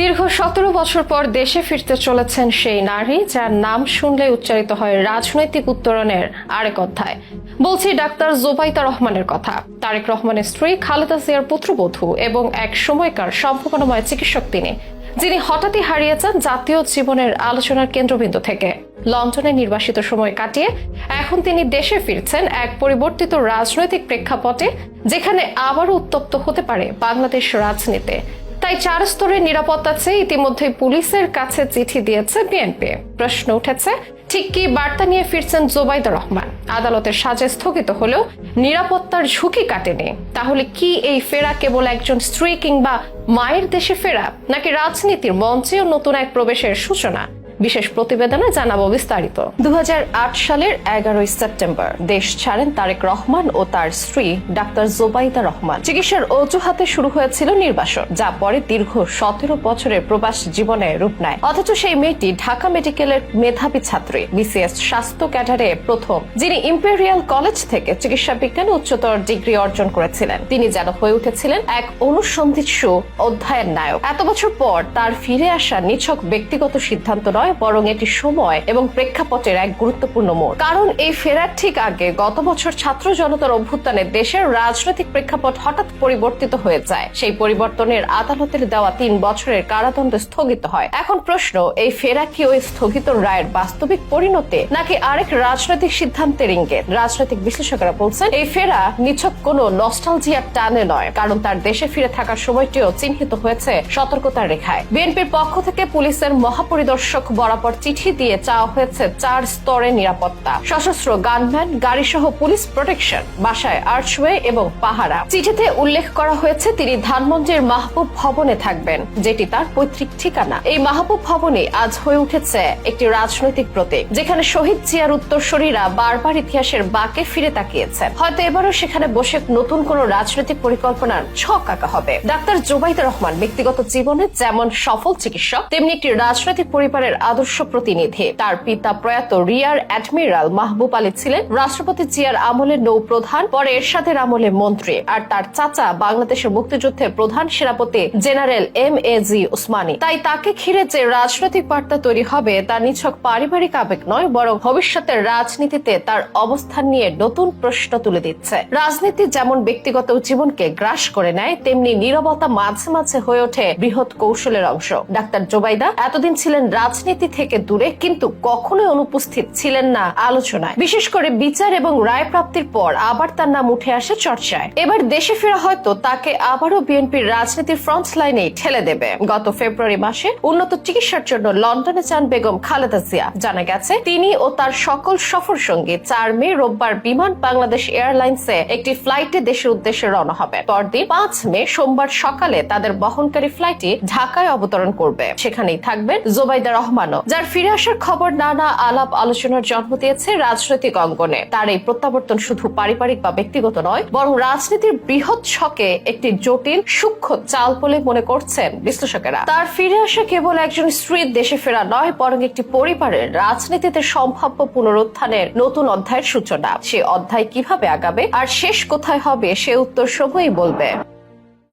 দীর্ঘ 17 বছর পর দেশে ফিরতে চলেছেন সেই নারী যার নাম শুনলে উচ্চারিত হয় রাজনৈতিক উত্তরণের আরেক অধ্যায়। বলছি ডাক্তার জোবাইদা রহমানের কথা। তারেক রহমানের স্ত্রী খালেদা জিয়ার পুত্রবধূ এবং এক সময়কার সম্ভাবনাময় চিকিৎসক তিনি, যিনি হঠাৎই হারিয়েছেন জাতীয় জীবনের আলোচনার কেন্দ্রবিন্দু থেকে। লন্ডনে নির্বাসিত সময় কাটিয়ে এখন তিনি দেশে ফিরছেন এক পরিবর্তিত রাজনৈতিক প্রেক্ষাপটে, যেখানে আবারও উত্তপ্ত হতে পারে বাংলাদেশ রাজনীতি। তাই 4 স্তরের নিরাপত্তা চেয়ে ইতিমধ্যে পুলিশের কাছে চিঠি দিয়েছে বিএনপি। প্রশ্ন উঠেছে, ঠিক কি বার্তা নিয়ে ফিরছেন জোবাইদা রহমান? আদালতের সাজা স্থগিত হলেও নিরাপত্তার ঝুঁকি কাটেনি। তাহলে কি এই ফেরা কেবল একজন স্ত্রী কিংবা মায়ের দেশে ফেরা, নাকি রাজনীতির মঞ্চেও নতুন এক প্রবেশের সূচনা? বিশেষ প্রতিবেদনে জানাবো বিস্তারিত। 2008 সালের 11 সেপ্টেম্বর দেশ ছাড়েন তারেক রহমান ও তার স্ত্রী ডাক্তার জোবাইদা রহমান। চিকিৎসার অজুহাতে শুরু হয়েছিল নির্বাসন, যা পরে দীর্ঘ 17 বছরের প্রবাস জীবনে রূপ নেয়। অথচ সেই মেয়েটি ঢাকা মেডিকেলের মেধাবী ছাত্রী, বিসিএস স্বাস্থ্য ক্যাডারে প্রথম, যিনি ইম্পেরিয়াল কলেজ থেকে চিকিৎসা বিজ্ঞানে উচ্চতর ডিগ্রি অর্জন করেছিলেন। তিনি যেন হয়ে উঠেছিলেন এক অনুসন্ধিৎসু অধ্যায়ের নায়ক। এত বছর পর তার ফিরে আসা নিছক ব্যক্তিগত সিদ্ধান্ত নয়, বরং এটি সময় এবং প্রেক্ষাপটের এক গুরুত্বপূর্ণ মোড়। কারণ এই ফেরার ঠিক আগে গত বছর ছাত্র জনতার অভ্যুত্থানে দেশের রাজনৈতিক প্রেক্ষাপট হঠাৎ পরিবর্তিত হয়ে যায়। সেই পরিবর্তনের আদালতের দেওয়া 3 বছরের কারাদণ্ড স্থগিত হয়। এখন প্রশ্ন, এই ফেরা কি ওই স্থগিত রায়ের বাস্তবিক পরিণতি, নাকি আরেক রাজনৈতিক সিদ্ধান্তের ইঙ্গিত? রাজনৈতিক বিশ্লেষকরা বলছেন, এই ফেরা নিছক কোনো নস্টালজিয়ার টানে নয়, কারণ তার দেশে ফিরে থাকার সময়টিও চিহ্নিত হয়েছে সতর্কতার রেখায়। বিএনপির পক্ষ থেকে পুলিশের মহাপরিদর্শক বরাবর চিঠি দিয়ে চাওয়া হয়েছে 4 স্তরের নিরাপত্তা, সশস্ত্র গানম্যান, গাড়িসহ পুলিশ প্রোটেকশন, বাসায় আর্চওয়ে এবং পাহারা। চিঠিতে উল্লেখ করা হয়েছে তিনি ধানমন্ডির মাহবুব ভবনে থাকবেন, যেটি তার পৈতৃক ঠিকানা। এই মাহবুব ভবনে আজ হয়ে উঠেছে একটি রাজনৈতিক প্রতীক, যেখানে শহীদ জিয়ার উত্তরসূরিরা বারবার ইতিহাসের বাঁকে ফিরে তাকিয়েছেন। হয়তো এবারও সেখানে বসে নতুন কোন রাজনৈতিক পরিকল্পনার ছক আঁকা হবে। ডাক্তার জোবাইদা রহমান ব্যক্তিগত জীবনে যেমন সফল চিকিৎসক, তেমনি একটি রাজনৈতিক পরিবারের আদর্শ প্রতিনিধি। তার পিতা প্রয়াত রিয়ার অ্যাডমিরাল মাহবুব আলী ছিলেন রাষ্ট্রপতি জিয়ার আমলে নৌপ্রধান, পরে এরশাদের আমলে মন্ত্রী, আর তার চাচা বাংলাদেশের মুক্তিযুদ্ধের প্রধান সেনাপতি জেনারেল এম.এ.জি. উসমানী। তাই তাকে ঘিরে যে রাজনৈতিক বার্তা তৈরি হবে তা নিছক পারিবারিক আবেগ নয়, বরং ভবিষ্যতের রাজনীতিতে তার অবস্থান নিয়ে নতুন প্রশ্ন তুলে দিচ্ছে। রাজনীতি যেমন ব্যক্তিগত জীবনকে গ্রাস করে নেয়, তেমনি নীরবতা মাঝে মাঝে হয়ে ওঠে বৃহৎ কৌশলের অংশ। ডাক্তার জোবাইদা এতদিন ছিলেন রাজনীতি থেকে দূরে, কিন্তু কখনোই অনুপস্থিত ছিলেন না আলোচনায়। বিশেষ করে বিচার এবং রায় প্রাপ্তির পর আবার তার নাম উঠে আসে চর্চায়। এবার দেশে ফেরা হয়তো তাকে আবারও বিএনপির রাজনীতির ফ্রন্ট লাইনে ঠেলে দেবে। গত ফেব্রুয়ারি মাসে উন্নত চিকিৎসার জন্য লন্ডনে যান বেগম খালেদা জিয়া। জানা গেছে তিনি ও তার সকল সফর সঙ্গী 4 মে রোববার বিমান বাংলাদেশ এয়ারলাইন্সে একটি ফ্লাইটে দেশের উদ্দেশ্যে রওনা হবে। পরদিন 5 মে সোমবার সকালে তাদের বহনকারী ফ্লাইটটি ঢাকায় অবতরণ করবে। সেখানেই থাকবেন জোবাইদা রহমানও, যার ফিরে আসার খবর নানা আলাপ আলোচনার জন্ম দিয়েছে রাজনৈতিক অঙ্গনে। তার এই প্রত্যাবর্তন শুধু পারিবারিক বা ব্যক্তিগত নয়, বরং রাজনীতির বৃহৎ ছকে একটি জটিল সূক্ষ্ম চাল বলে মনে করছেন বিশ্লেষকেরা। তার ফিরে আসা কেবল একজন স্ত্রীর দেশে ফেরা নয়, বরং একটি পরিবারের রাজনীতিতে সম্ভাব্য পুনরুত্থানের নতুন অধ্যায়ের সূচনা। সে অধ্যায় কিভাবে আগাবে আর শেষ কোথায় হবে, সে উত্তর সময়ই বলবে।